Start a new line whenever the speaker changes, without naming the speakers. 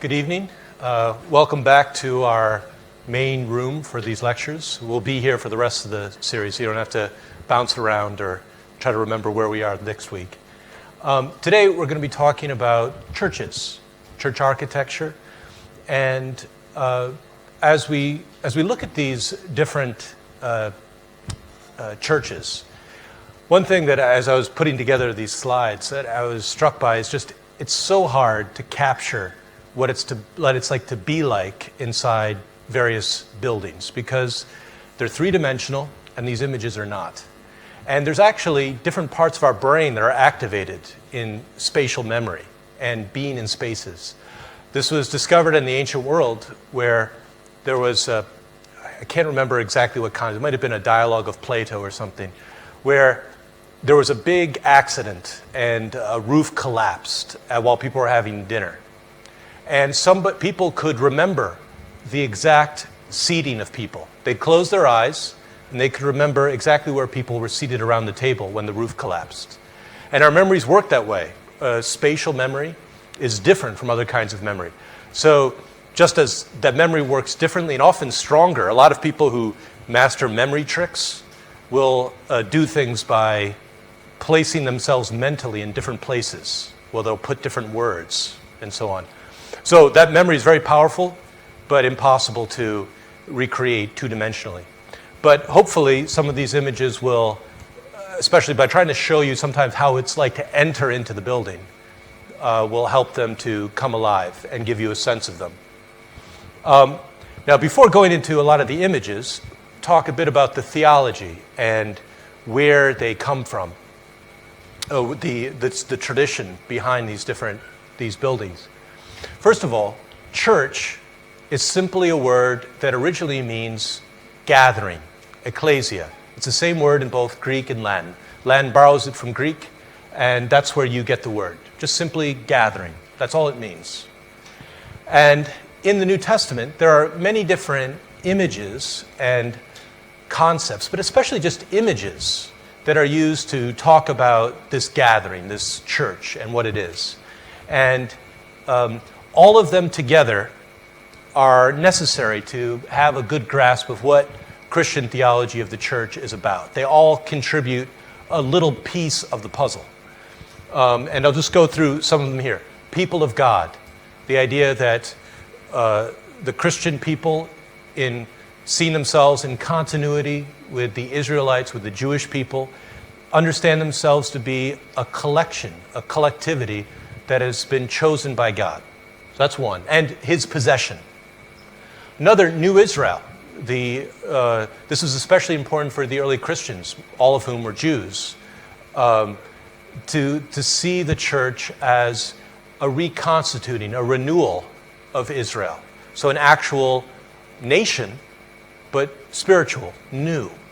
Good evening. Welcome back to our main room for these lectures. We'll be here for the rest of the series, so you don't have to bounce around or try to remember where we are next week. Today we're going to be talking about churches, church architecture, and as we look at these different churches, one thing that as I was putting together these slides that I was struck by is just it's so hard to capture what it's like to be like inside various buildings because they're three-dimensional and these images are not. And there's actually different parts of our brain that are activated in spatial memory and being in spaces. This was discovered in the ancient world where there was I can't remember exactly what kind, it might have been a dialogue of Plato or something, where there was a big accident and a roof collapsed while people were having dinner. And people could remember the exact seating of people. They'd close their eyes and they could remember exactly where people were seated around the table when the roof collapsed. And our memories work that way. Spatial memory is different from other kinds of memory. So just as that memory works differently and often stronger, a lot of people who master memory tricks will do things by placing themselves mentally in different places. Well, they'll put different words and so on. So that memory is very powerful, but impossible to recreate two-dimensionally. But hopefully some of these images will, especially by trying to show you sometimes how it's like to enter into the building, will help them to come alive and give you a sense of them. Now, before going into a lot of the images, talk a bit about the theology and where they come from. The tradition behind these buildings. First of all, church is simply a word that originally means gathering, ecclesia. It's the same word in both Greek and Latin. Latin borrows it from Greek, and that's where you get the word. Just simply gathering. That's all it means. And in the New Testament, there are many different images and concepts, but especially just images that are used to talk about this gathering, this church, and what it is. And all of them together are necessary to have a good grasp of what Christian theology of the church is about. They all contribute a little piece of the puzzle. And I'll just go through some of them here. People of God, the idea that the Christian people seeing themselves in continuity with the Israelites, with the Jewish people, understand themselves to be a collection, a collectivity that has been chosen by God. So that's one. And his possession. Another, New Israel. This is especially important for the early Christians, all of whom were Jews, to see the church as a reconstituting, a renewal of Israel. So an actual nation, but spiritual, new,